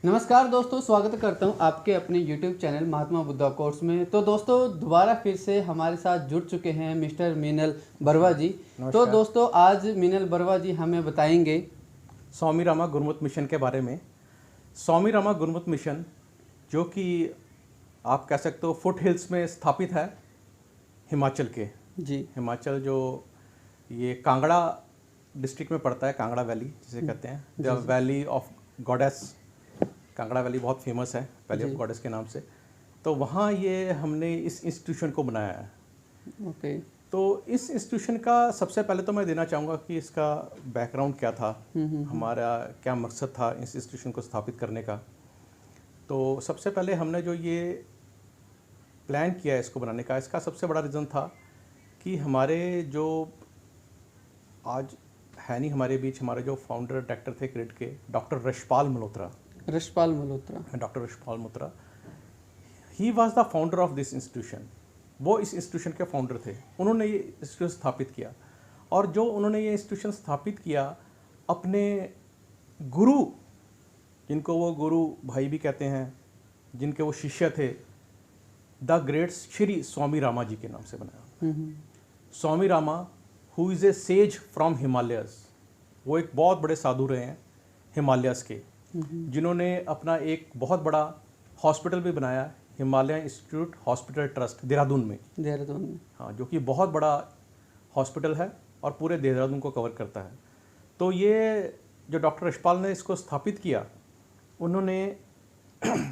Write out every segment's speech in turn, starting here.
नमस्कार दोस्तों, स्वागत करता हूं आपके अपने YouTube चैनल महात्मा बुद्धा कोर्स में। तो दोस्तों दोबारा फिर से हमारे साथ जुड़ चुके हैं मिस्टर मीनल बरवा जी। तो दोस्तों आज मीनल बरवा जी हमें बताएंगे स्वामी रामा गुरुमत मिशन के बारे में। स्वामी रामा गुरुमत मिशन जो कि आप कह सकते हो फुट हिल्स में स्थापित है, हिमाचल के जी। हिमाचल जो ये कांगड़ा डिस्ट्रिक्ट में पड़ता है, कांगड़ा वैली जिसे कहते हैं, the valley of goddess. Kangra valley बहुत फेमस है वैली ऑफ गॉडेस के नाम से। तो वहाँ ये हमने इस इंस्टीट्यूशन को बनाया है। ओके। तो इस इंस्टीट्यूशन का सबसे पहले तो मैं देना चाहूँगा कि इसका बैकग्राउंड क्या था, हमारा क्या मकसद था इस इंस्टीट्यूशन को स्थापित करने का। तो सबसे पहले हमने जो ये प्लान किया इसको बनाने का, इसका सबसे बड़ा रीज़न था कि हमारे जो आज है नहीं हमारे बीच, हमारे जो फाउंडर डायरेक्टर थे क्रेडिट के, doctor Rashpal Malhotra, doctor Rashpal Malhotra, he was the founder of this institution. वो इस इंस्टीट्यूशन के फाउंडर थे। उन्होंने ये इंस्टीट्यूशन स्थापित किया और जो उन्होंने ये इंस्टीट्यूशन स्थापित किया अपने गुरु, जिनको वो गुरु भाई भी कहते हैं, जिनके वो शिष्य थे, द ग्रेट श्री स्वामी रामा जी के नाम से बनाया। Swami Rama who is a sage from Himalayas, वो एक बहुत बड़े साधु रहे हैं हिमालयस के, जिन्होंने अपना एक बहुत बड़ा हॉस्पिटल भी बनाया, Himalaya institute hospital trust Dehradun में। हाँ, जो कि बहुत बड़ा हॉस्पिटल है और पूरे देहरादून को कवर करता है। तो ये जो डॉक्टर रशपाल ने इसको स्थापित किया, उन्होंने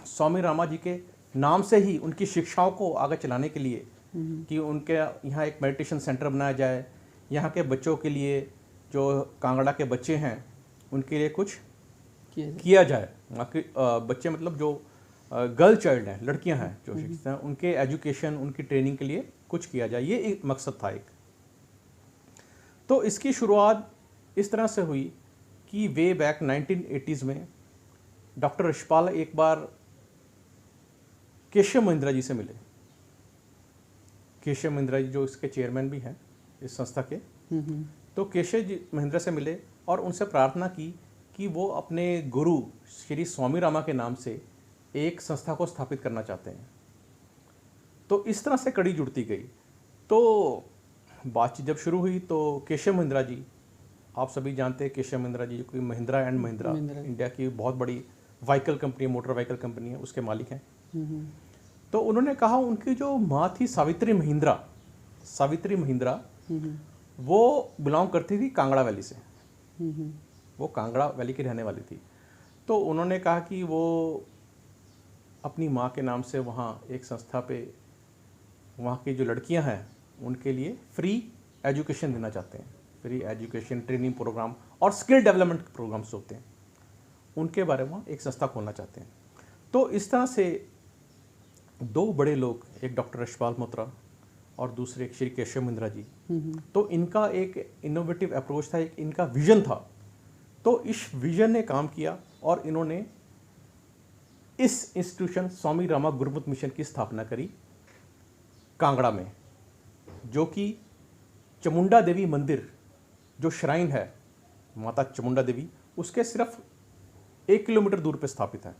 स्वामी रामा जी के नाम से ही उनकी शिक्षाओं को आगे चलाने के लिए कि उनके यहाँ एक मेडिटेशन सेंटर बनाया जाए, यहाँ के बच्चों के लिए, जो कांगड़ा के बच्चे हैं उनके लिए कुछ किया जाए। बच्चे मतलब जो गर्ल चाइल्ड हैं, लड़कियां हैं जो शिक्षित हैं, उनके एजुकेशन, उनकी ट्रेनिंग के लिए कुछ किया जाए, ये एक मकसद था एक। तो इसकी शुरुआत इस तरह से हुई कि वे बैक 1980s में डॉक्टर रशपाल एक बार केशव महिंद्रा जी से मिले। केशव महिंद्रा जी जो इसके चेयरमैन भी हैं इस संस्था के। तो केशव जी महिंद्रा से मिले और उनसे प्रार्थना की कि वो अपने गुरु श्री स्वामी रामा के नाम से एक संस्था को स्थापित करना चाहते हैं। तो इस तरह से कड़ी जुड़ती गई। तो बातचीत जब शुरू हुई तो केशव महिंद्रा जी, आप सभी जानते हैं केशव महिंद्रा जी, जो कि महिंद्रा एंड महिंद्रा इंडिया की बहुत बड़ी vehicle company, motor vehicle company है, उसके मालिक हैं। तो उन्होंने कहा उनकी जो माँ थी सावित्री महिंद्रा, वो बिलोंग करती थी कांगड़ा वैली से, वो कांगड़ा वैली की रहने वाली थी। तो उन्होंने कहा कि वो अपनी माँ के नाम से वहाँ एक संस्था पे वहाँ की जो लड़कियाँ हैं उनके लिए फ्री एजुकेशन देना चाहते हैं। फ्री एजुकेशन, ट्रेनिंग प्रोग्राम और स्किल डेवलपमेंट प्रोग्राम्स होते हैं, उनके बारे में एक संस्था खोलना चाहते हैं। तो इस तरह से दो बड़े लोग, एक डॉक्टर रशपाल मल्होत्रा और दूसरे एक श्री केशव महिंद्रा जी, तो इनका एक इनोवेटिव अप्रोच था, एक इनका विजन था। तो इस विजन ने काम किया और इन्होंने इस इंस्टीट्यूशन स्वामी रामा गुरुमत मिशन की स्थापना करी कांगड़ा में, जो कि चामुंडा देवी मंदिर, जो श्राइन है माता चामुंडा देवी, उसके सिर्फ 1 किलोमीटर दूर पे स्थापित है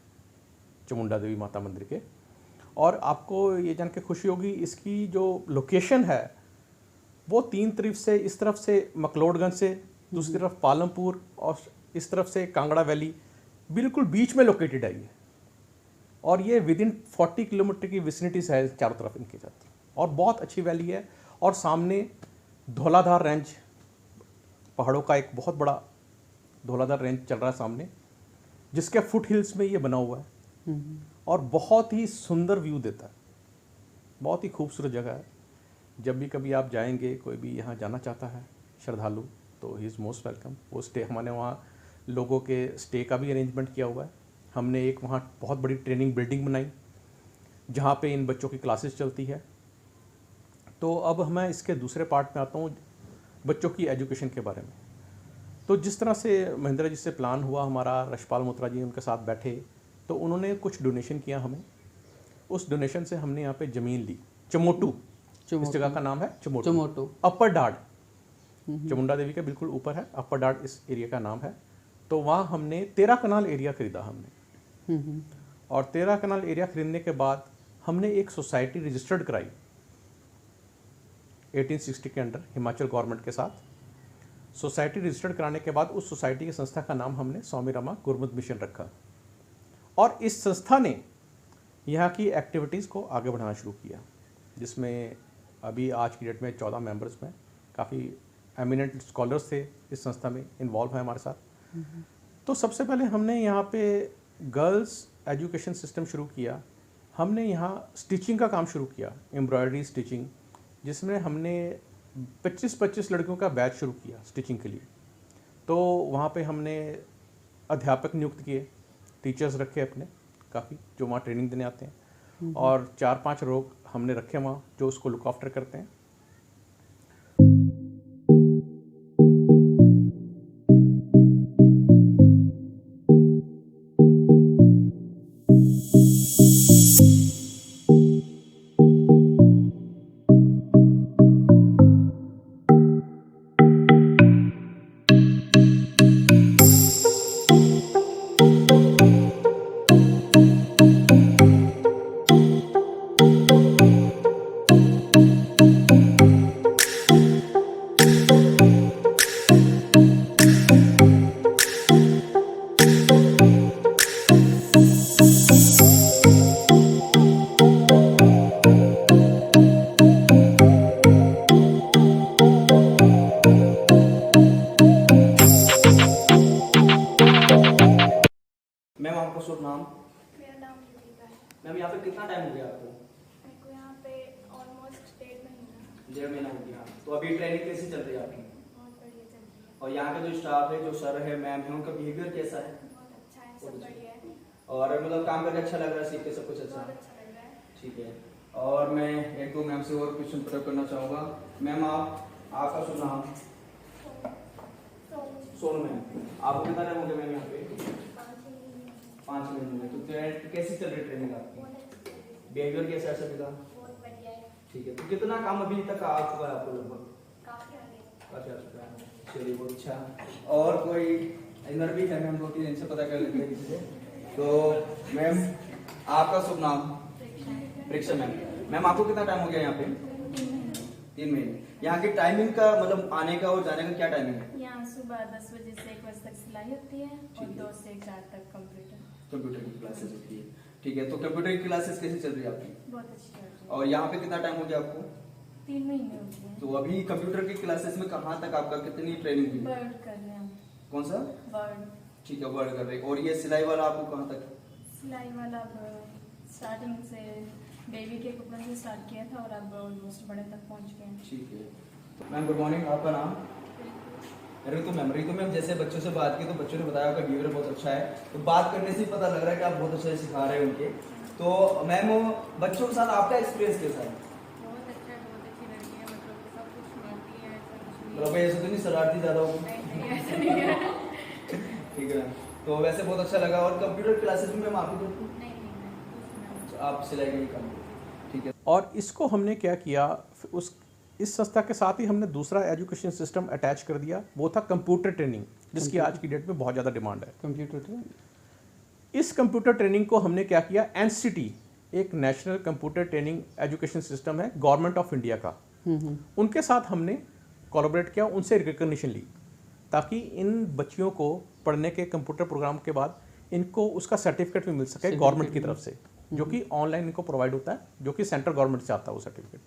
चामुंडा देवी माता मंदिर के। और आपको ये जान के खुशी होगी, इसकी जो लोकेशन है वो 3 तरफ से, इस तरफ से मकलोडगंज से, दूसरी तरफ पालमपुर और इस तरफ से कांगड़ा वैली, बिल्कुल बीच में लोकेटेड है ये। और ये विदिन 40 किलोमीटर की विसिनिटीज है चारों तरफ इनके साथ, और बहुत अच्छी वैली है। और सामने धौलाधार रेंज, पहाड़ों का एक बहुत बड़ा धौलाधार रेंज चल रहा है सामने, जिसके फुट हिल्स में ये बना हुआ है और बहुत ही सुंदर व्यू देता है, बहुत ही खूबसूरत जगह है। जब भी कभी आप जाएंगे, कोई भी यहाँ जाना चाहता है श्रद्धालु, तो ही इज़ मोस्ट वेलकम। वो स्टे, हमारे वहाँ लोगों के स्टे का भी अरेंजमेंट किया हुआ है। हमने एक वहाँ बहुत बड़ी ट्रेनिंग बिल्डिंग बनाई जहाँ पे इन बच्चों की क्लासेस चलती है। तो अब मैं इसके दूसरे पार्ट में आता हूँ, बच्चों की एजुकेशन के बारे में। तो जिस तरह से महिंद्रा जी से प्लान हुआ हमारा, रशपाल मल्होत्रा जी उनके साथ बैठे, तो उन्होंने कुछ डोनेशन किया हमें। उस डोनेशन से हमने यहाँ पे ज़मीन ली, चमोटू, इस जगह का नाम है चमोटू, अपर डाड, चामुंडा देवी के बिल्कुल ऊपर है, अपर डाड इस एरिया का नाम है। तो वहाँ हमने 13 कनाल एरिया खरीदा हमने, और 13 कनाल एरिया खरीदने के बाद हमने एक सोसाइटी रजिस्टर्ड कराई 1860 के अंडर हिमाचल गवर्नमेंट के साथ। सोसाइटी रजिस्टर्ड कराने के बाद उस सोसाइटी की संस्था का नाम हमने स्वामी रमा गुरमुत मिशन रखा और इस संस्था ने यहाँ की एक्टिविटीज़ को आगे बढ़ाना शुरू किया, जिसमें अभी आज की डेट में 14 मेंबर्स में काफ़ी एमिनेंट स्कॉलर्स थे इस संस्था में इन्वॉल्व हैं हमारे साथ। तो सबसे पहले हमने यहाँ पे गर्ल्स एजुकेशन सिस्टम शुरू किया। हमने यहाँ स्टिचिंग का काम शुरू किया, एम्ब्रॉयडरी स्टिचिंग, जिसमें हमने 25-25 लड़कियों का बैच शुरू किया स्टिचिंग के लिए। तो वहाँ पे हमने अध्यापक नियुक्त किए, टीचर्स रखे अपने काफ़ी जो वहाँ ट्रेनिंग देने आते हैं, और 4-5 लोग हमने रखे वहाँ जो उसको लुक आफ्टर करते हैं। मैम आपका शुभ नाम? मेरा नाम दीपिका है। मैम यहाँ पे कितना टाइम हो गया आपको? मेरे को यहाँ पे ऑलमोस्ट 1.5 महीना। 1.5 महीना हो गया। तो अभी ट्रेनिंग कैसी चल रही है आपकी? बहुत बढ़िया चल रही है। और यहाँ का जो स्टाफ है, जो सर है, मैम है, उनका बिहेवियर कैसा है? बहुत अच्छा है, सब बढ़िया है। और मतलब काम करके अच्छा लग रहा है, सीख के सब कुछ अच्छा बहुत है? अच्छा लग रहा है। ठीक है। और मैं एक दो मैम से और क्वेश्चन पूरा करना चाहूँगा। मैम आपका शुभ नाम? सोनू मैम। आपको कितना टाइम हो गया मैम यहाँ पे? 5 महीने में। तो कैसी चल रही ट्रेनिंग आपकी? बिहेवियर कैसा है सभी का? बहुत बढ़िया है। ठीक है। तो कितना काम अभी तक आ चुका है आपको लगभग? काफी आगे। काफी आ चुका है। चलिए बहुत अच्छा। और कोई इधर भी है मैम, 2-3 इनसे पता कर लेते हैं किसी से। तो मैम आपका शुभ नाम? परीक्षा मैम। मैम आपको कितना टाइम हो गया यहाँ पे? 3 महीने। यहाँ की टाइमिंग का मतलब आने का और जाने का क्या टाइमिंग है? यहाँ सुबह 10 बजे से 1 बजे तक सिलाई होती है और 2 से 4 तक कंप्यूटर। कंप्यूटर की क्लासेस होती है। ठीक है। तो कंप्यूटर की क्लासेस कैसी चल रही है आपकी? बहुत अच्छी चल रही है। और यहाँ पे कितना टाइम हो गया आपको? 3 महीने हो गए हैं। तो अभी कंप्यूटर की क्लासेस में कहाँ तक आपका कितनी ट्रेनिंग हुई? वर्ड कर रहे हैं हम। कौन सा? वर्ड। ठीक है, वर्ड कर रहे हैं। और ये सिलाई वाला आपको कहाँ तक? सिलाई वाला अब स्टार्टिंग से बेबी के कपड़ों से स्टार्ट किया था और अब ऑलमोस्ट बड़े तक पहुंच गए हैं। ठीक है। मैम गुड मॉर्निंग, आपका नाम? रितु मैम। रितु मैम, जैसे बच्चों से बात की तो बच्चों ने बताया आपका बिहेवियर बहुत अच्छा है, तो बात करने से ही पता लग रहा है कि आप बहुत अच्छा सिखा रहे हैं उनके। तो मैम बच्चों के साथ आपका एक्सपीरियंस कैसा है? बहुत अच्छा है, बहुत अच्छी लड़की है, मतलब सब कुछ मानती है, ऐसा कुछ नहीं मतलब ऐसे तो नहीं शरारती ज्यादा होगी? नहीं, ऐसा नहीं है। ठीक है मैम। तो वैसे बहुत अच्छा लगा। और कंप्यूटर क्लासेस में मैम आपकी जो नहीं, आप सिलाई का ही काम? ठीक है। और इसको हमने क्या किया, इस संस्था के साथ ही हमने दूसरा एजुकेशन सिस्टम अटैच कर दिया, वो था कंप्यूटर ट्रेनिंग, जिसकी आज की डेट में बहुत ज़्यादा डिमांड है। Computer training. इस कंप्यूटर ट्रेनिंग को हमने क्या किया, एनसीटी एक national computer training education system है गवर्नमेंट ऑफ इंडिया का, उनके साथ हमने कोलैबोरेट किया, उनसे रिकग्निशन ली, ताकि इन बच्चियों को पढ़ने के कंप्यूटर प्रोग्राम के बाद इनको उसका सर्टिफिकेट भी मिल सके गवर्नमेंट की तरफ से, जो कि ऑनलाइन इनको प्रोवाइड होता है, जो कि सेंट्रल गवर्नमेंट से आता है वो सर्टिफिकेट,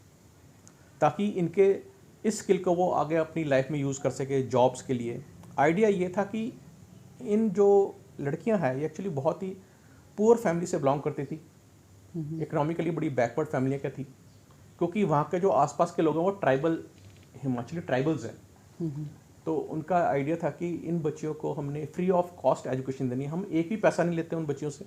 ताकि इनके इस स्किल को वो आगे अपनी लाइफ में यूज़ कर सके जॉब्स के लिए। आइडिया ये था कि इन जो लड़कियां हैं ये एक्चुअली बहुत ही पुअर फैमिली से बिलोंग करती थी, इकोनॉमिकली बड़ी बैकवर्ड फैमिली का थी, क्योंकि वहाँ के जो आसपास के लोग हैं वो ट्राइबल हिमाचली ट्राइबल्स हैं। तो उनका आइडिया था कि इन बच्चियों को हमने फ्री ऑफ कॉस्ट एजुकेशन देनी है, हम एक भी पैसा नहीं लेते उन बच्चियों से,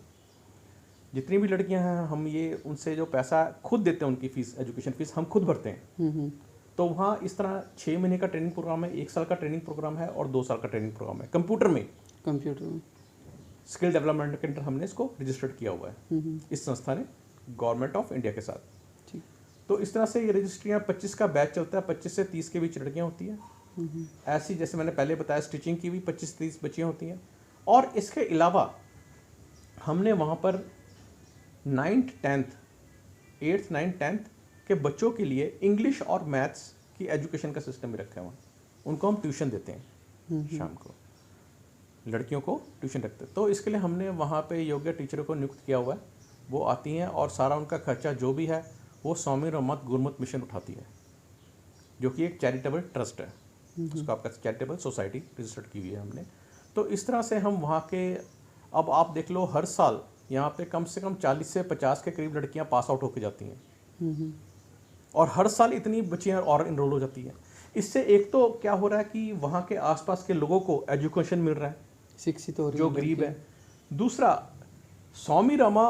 जितनी भी लड़कियां हैं हम ये उनसे जो पैसा खुद देते हैं, उनकी फीस, एजुकेशन फीस हम खुद भरते हैं। तो वहाँ इस तरह 6 महीने का ट्रेनिंग प्रोग्राम है, 1 साल का ट्रेनिंग प्रोग्राम है और 2 साल का ट्रेनिंग प्रोग्राम है कंप्यूटर में स्किल डेवलपमेंट के अंदर हमने इसको रजिस्टर्ड किया हुआ है इस संस्था ने गवर्नमेंट ऑफ इंडिया के साथ। तो इस तरह से ये रजिस्ट्रियाँ 25 का बैच चलता है, 25 से 30 के बीच लड़कियाँ होती हैं। ऐसी जैसे मैंने पहले बताया स्टिचिंग की भी 25-30 बच्चियाँ होती हैं। और इसके अलावा हमने वहाँ पर 9th 10th 8th 9th 10th के बच्चों के लिए इंग्लिश और मैथ्स की एजुकेशन का सिस्टम भी रखा है वहाँ। उनको हम ट्यूशन देते हैं शाम को, लड़कियों को ट्यूशन रखते हैं। तो इसके लिए हमने वहाँ पे योग्य टीचरों को नियुक्त किया हुआ है। वो आती हैं और सारा उनका खर्चा जो भी है वो स्वामी रमत गुरमत मिशन उठाती है, जो कि एक चैरिटेबल ट्रस्ट है। उसको आपका चैरिटेबल सोसाइटी रजिस्टर्ड की हुई है हमने। तो इस तरह से हम वहाँ के, अब आप देख लो हर साल यहाँ पे कम से कम 40 से 50 के करीब लड़कियाँ पास आउट होकर जाती हैं और हर साल इतनी बच्चियाँ और इनरोल हो जाती हैं। इससे एक तो क्या हो रहा है कि वहाँ के आसपास के लोगों को एजुकेशन मिल रहा है, शिक्षित हो रही जो गरीब है। दूसरा, स्वामी रमा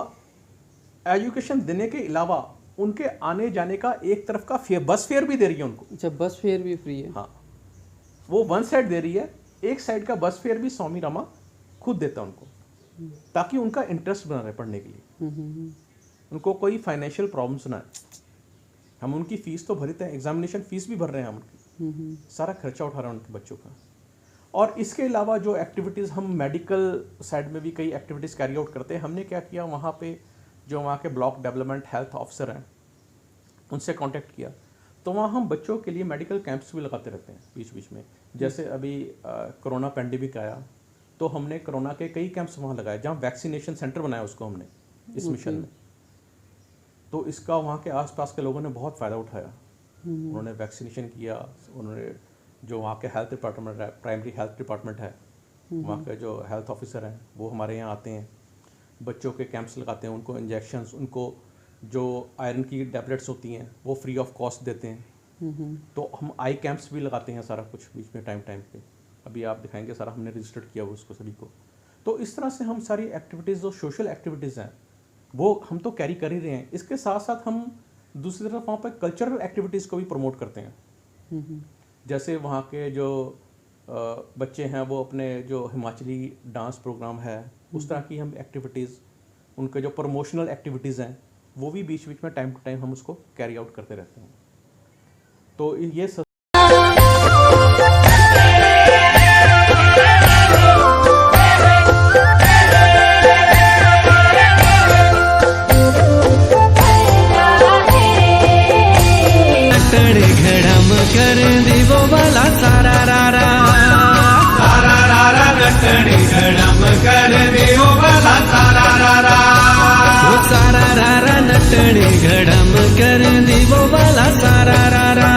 एजुकेशन देने के अलावा उनके आने जाने का एक तरफ का बस फेयर भी दे रही है उनको। अच्छा, बस फेयर भी फ्री है? हाँ, वो वन साइड दे रही है, एक साइड का बस फेयर भी स्वामी रमा खुद देता है उनको, ताकि उनका इंटरेस्ट बना रहे पढ़ने के लिए, उनको कोई फाइनेंशियल प्रॉब्लम्स ना है। हम उनकी फ़ीस तो भरते हैं, एग्जामिनेशन फ़ीस भी भर रहे हैं हम उनकी, सारा खर्चा उठा रहे हैं उनके बच्चों का। और इसके अलावा जो एक्टिविटीज़ हम मेडिकल साइड में भी कई एक्टिविटीज़ कैरी आउट करते हैं। हमने क्या किया, वहाँ पे जो वहाँ के ब्लॉक डेवलपमेंट हेल्थ ऑफिसर हैं उनसे कांटेक्ट किया, तो वहाँ हम बच्चों के लिए मेडिकल कैंप्स भी लगाते रहते हैं बीच बीच में। जैसे अभी कोरोना पैंडेमिक आया तो हमने कोरोना के कई कैंप्स वहाँ लगाए, जहाँ वैक्सीनेशन सेंटर बनाया उसको हमने इस मिशन में। तो इसका वहाँ के आसपास के लोगों ने बहुत फ़ायदा उठाया, उन्होंने वैक्सीनेशन किया। उन्होंने जो वहाँ के हेल्थ डिपार्टमेंट है, प्राइमरी हेल्थ डिपार्टमेंट है, वहाँ के जो हेल्थ ऑफिसर हैं वो हमारे यहाँ आते हैं, बच्चों के कैंप्स लगाते हैं, उनको इंजेक्शंस, उनको जो आयरन की टैबलेट्स होती हैं वो फ्री ऑफ कॉस्ट देते हैं। तो हम आई कैंप्स भी लगाते हैं, सारा कुछ बीच में टाइम टाइम पे। अभी आप दिखाएंगे सारा हमने रजिस्टर्ड किया हुआ उसको सभी को। तो इस तरह से हम सारी एक्टिविटीज़ जो सोशल एक्टिविटीज़ हैं वो हम तो कैरी कर ही रहे हैं। इसके साथ साथ हम दूसरी तरफ वहाँ पर कल्चरल एक्टिविटीज़ को भी प्रमोट करते हैं। जैसे वहाँ के जो बच्चे हैं वो अपने जो हिमाचली डांस प्रोग्राम है उस तरह की हम एक्टिविटीज़, उनके जो प्रमोशनल एक्टिविटीज़ हैं वो भी बीच बीच में टाइम टू टाइम हम उसको कैरी आउट करते रहते हैं। तो ये कर दीवो वाला सारा रारा सारा रारा नटड़ी घड़म कर दीवो वाला सारा रारा, वो सारा रारा नटड़ी घड़म कर दीवो वाला सारा रारा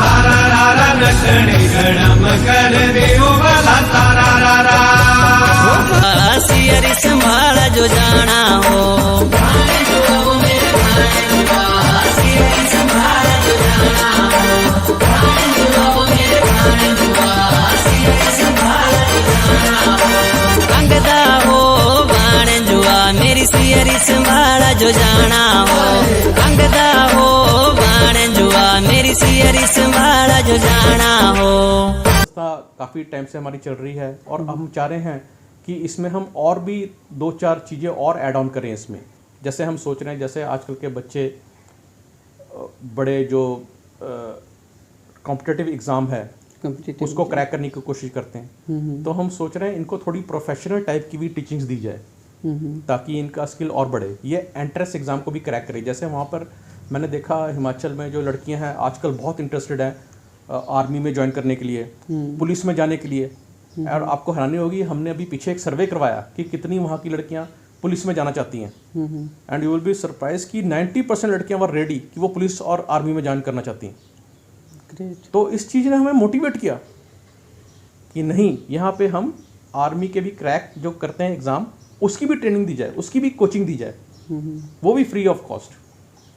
सारा रारा नटड़ी घड़म कर दीवो वाला सारा रारा। सियरी संभाला जो जाना हो, सियरी संभाला जो जाना अंगदा हो बाण जुआ मेरी सियरी संभाला जो जाना हो, अंगदा हो बाण जुआ मेरी सियरी संभाला जो जाना हो। काफ़ी टाइम से हमारी चल रही है और हम चाह रहे हैं कि इसमें हम और भी 2-4 चीज़ें और ऐड ऑन करें इसमें। जैसे हम सोच रहे हैं, जैसे आजकल के बच्चे बड़े जो कॉम्पिटिटिव एग्ज़ाम है उसको क्रैक करने की कोशिश करते हैं, तो हम सोच रहे हैं इनको थोड़ी प्रोफेशनल टाइप की भी टीचिंग्स दी जाए ताकि इनका स्किल और बढ़े, ये एंट्रेंस एग्ज़ाम को भी क्रैक करे। जैसे वहाँ पर मैंने देखा हिमाचल में जो लड़कियाँ हैं आजकल बहुत इंटरेस्टेड हैं आर्मी में ज्वाइन करने के लिए, पुलिस में जाने के लिए। और आपको हैरानी होगी, हमने अभी पीछे एक सर्वे करवाया कि कितनी वहाँ की लड़कियाँ पुलिस में जाना चाहती हैं, and you will be surprise कि 90% लड़कियाँ वर रेडी कि वो पुलिस और आर्मी में ज्वाइन करना चाहती हैं। तो इस चीज़ ने हमें मोटिवेट किया कि नहीं, यहाँ पे हम आर्मी के भी क्रैक जो करते हैं एग्ज़ाम उसकी भी ट्रेनिंग दी जाए, उसकी भी कोचिंग दी जाए, वो भी फ्री ऑफ कॉस्ट।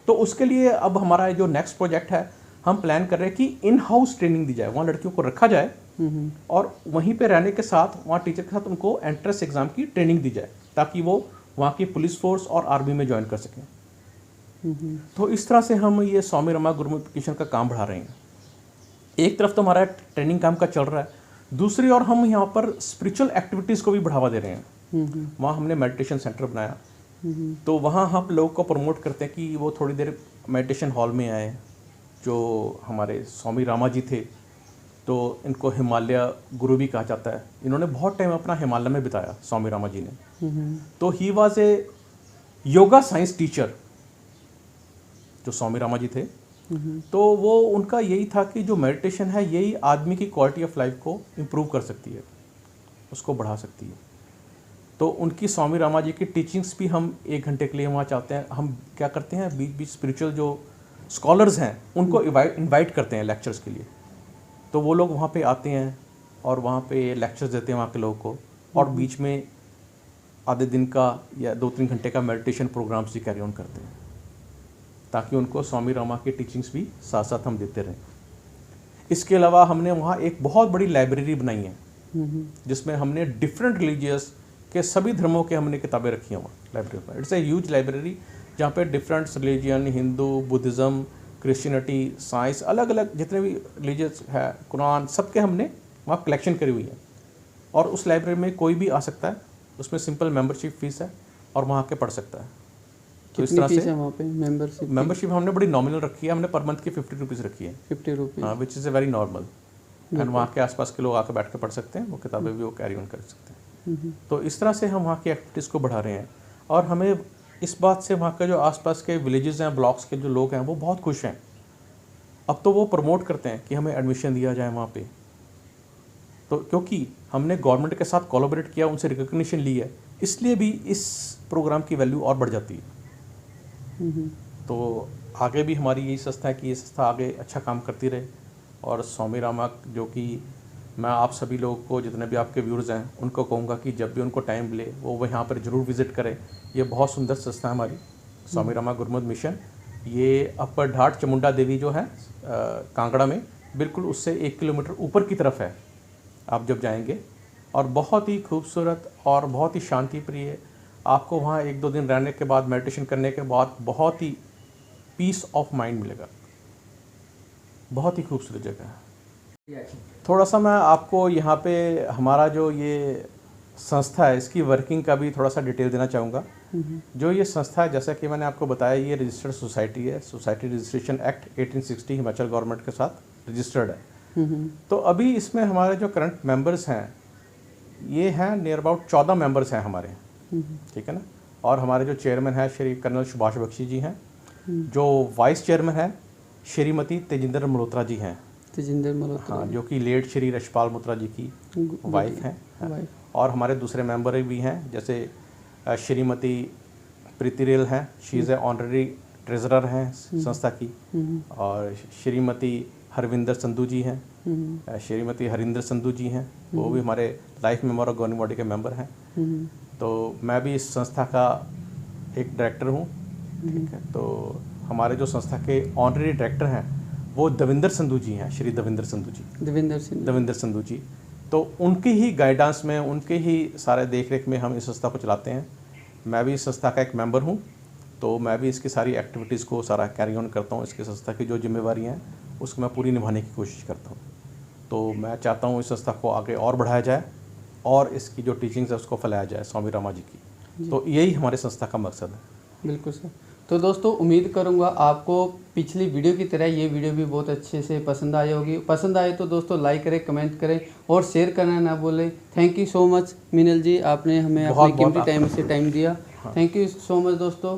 तो उसके लिए अब हमारा जो नेक्स्ट प्रोजेक्ट है, हम प्लान कर रहे हैं कि इन हाउस ट्रेनिंग दी जाए, वहाँ लड़कियों को रखा जाए और वहीं पे रहने के साथ वहाँ टीचर के साथ उनको एंट्रेंस एग्ज़ाम की ट्रेनिंग दी जाए ताकि वो वहाँ की पुलिस फोर्स और आर्मी में ज्वाइन कर सकें। तो इस तरह से हम ये स्वामी रमा गुरुमुख मिशन का काम बढ़ा रहे हैं। एक तरफ तो हमारा ट्रेनिंग काम का चल रहा है, दूसरी ओर हम यहाँ पर स्पिरिचुअल एक्टिविटीज़ को भी बढ़ावा दे रहे हैं। वहाँ हमने मेडिटेशन सेंटर बनाया, तो वहाँ हम लोगों को प्रमोट करते हैं कि वो थोड़ी देर मेडिटेशन हॉल में आए। जो हमारे स्वामी रामा जी थे तो इनको हिमालय गुरु भी कहा जाता है। इन्होंने बहुत टाइम अपना हिमालय में बिताया स्वामी रामा जी ने। तो he was a yoga science teacher जो स्वामी रामा जी थे। तो वो उनका यही था कि जो मेडिटेशन है यही आदमी की क्वालिटी ऑफ लाइफ को इम्प्रूव कर सकती है, उसको बढ़ा सकती है। तो उनकी स्वामी रामा जी की टीचिंग्स भी हम 1 घंटे के लिए वहाँ चाहते हैं। हम क्या करते हैं, बीच बीच स्पिरिचुअल जो स्कॉलर्स हैं उनको इनवाइट करते हैं लेक्चर्स के लिए। तो वो लोग वहाँ पे आते हैं और वहाँ पे लेक्चर्स देते हैं वहाँ के लोगों को, और बीच में आधे दिन का या 2-3 घंटे का मेडिटेशन प्रोग्राम्स भी कैरी ऑन करते हैं, ताकि उनको स्वामी रामा की टीचिंग्स भी साथ साथ हम देते रहें। इसके अलावा हमने वहाँ एक बहुत बड़ी लाइब्रेरी बनाई है जिसमें हमने डिफरेंट रिलीजियस के सभी धर्मों के हमने किताबें रखी हैं वहाँ लाइब्रेरी में। इट्स ए ह्यूज लाइब्रेरी जहाँ पे different religion, Hindu, Buddhism, Christianity, science, अलग अलग जितने भी रिलीजियस है, कुरान, सबके हमने वहाँ कलेक्शन करी हुई है। और उस लाइब्रेरी में कोई भी आ सकता है, उसमें सिंपल मेंबरशिप फीस है और वहाँ के पढ़ सकता है। तो इस तरह से वहाँ पे मेंबरशिप हमने बड़ी नॉमिनल रखी है, हमने पर मंथ की 50 रुपीज़ रखी है। 50 रुपीज़, हाँ, which is a very normal. And वहाँ के आसपास के लोग आकर बैठ के पढ़ सकते हैं, वो किताबें भी वो कैरी ऑन कर सकते हैं। तो इस तरह से हम वहाँ की एक्टिविटीज़ को बढ़ा रहे हैं। और हमें इस बात से वहाँ के जो आसपास के विलेजेस हैं, ब्लॉक्स के जो लोग हैं, वो बहुत खुश हैं। अब तो वो प्रमोट करते हैं कि हमें एडमिशन दिया जाए वहाँ पे। तो क्योंकि हमने गवर्नमेंट के साथ कोलैबोरेट किया, उनसे रिकग्निशन ली है, इसलिए भी इस प्रोग्राम की वैल्यू और बढ़ जाती है। तो आगे भी हमारी यही संस्था है कि ये संस्था आगे अच्छा काम करती रहे। और स्वामी रामा, जो कि मैं आप सभी लोगों को, जितने भी आपके व्यूअर्स हैं, उनको कहूँगा कि जब भी उनको टाइम मिले वो यहाँ पर ज़रूर विज़िट करें। ये बहुत सुंदर संस्था है हमारी स्वामी रामा गुरुमुख मिशन। ये अपर ढाट चामुंडा देवी जो है कांगड़ा में, बिल्कुल उससे 1 किलोमीटर ऊपर की तरफ है आप जब जाएंगे। और बहुत ही खूबसूरत और बहुत ही शांति प्रिय, आपको वहाँ 1-2 दिन रहने के बाद, मेडिटेशन करने के बाद बहुत ही पीस ऑफ माइंड मिलेगा। बहुत ही खूबसूरत जगह है। थोड़ा सा मैं आपको यहाँ पे हमारा जो ये संस्था है इसकी वर्किंग का भी थोड़ा सा डिटेल देना चाहूँगा। जो ये संस्था है, जैसा कि मैंने आपको बताया, ये रजिस्टर्ड सोसाइटी है। Society registration act 1860 Himachal government के साथ रजिस्टर्ड है। तो अभी इसमें हमारे जो करंट मेंबर्स हैं ये हैं नियर अबाउट 14 मेंबर्स हैं हमारे, ठीक है ना। और हमारे जो चेयरमैन है श्री कर्नल सुभाष बख्शी जी हैं। जो वाइस चेयरमैन है श्रीमती तेजिंदर मल्होत्रा जी हैं। तेजिंदर मल्होत्रा, हाँ, जो कि लेट श्री रशपाल मल्होत्रा जी की वाइफ हैं। और हमारे दूसरे मेंबर भी हैं, जैसे श्रीमती प्रीति रेल हैं, she is a honorary treasurer हैं संस्था की। और श्रीमती हरविंदर संधू जी हैं, श्रीमती हरिंदर संधू जी हैं, वो भी हमारे लाइफ मेंबर और गवर्निंग बॉडी के मेंबर हैं। तो मैं भी इस संस्था का एक डायरेक्टर हूँ, ठीक है। तो हमारे जो संस्था के ऑनररी डायरेक्टर हैं वो दविंदर संधू जी हैं, श्री दविंदर संधू जी, दविंदर संधू जी। तो उनकी ही गाइडेंस में, उनके ही सारे देख रेख में हम इस संस्था को चलाते हैं। मैं भी इस संस्था का एक मेंबर हूँ, तो मैं भी इसकी सारी एक्टिविटीज़ को सारा कैरी ऑन करता हूँ। इसकी संस्था की जो जिम्मेवारी हैं उसको मैं पूरी निभाने की कोशिश करता हूँ। तो मैं चाहता हूँ इस संस्था को आगे और बढ़ाया जाए और इसकी जो टीचिंग्स है उसको फैलाया जाए स्वामी रामा जी की। तो यही हमारे संस्था का मकसद है। बिल्कुल सर। तो दोस्तों, उम्मीद करूंगा आपको पिछली वीडियो की तरह ये वीडियो भी बहुत अच्छे से पसंद आई होगी। पसंद आए तो दोस्तों लाइक करें, कमेंट करें और शेयर करना ना भूलें। थैंक यू सो मच मिनल जी, आपने हमें अपने कीमती टाइम से टाइम दिया। थैंक यू सो मच दोस्तों।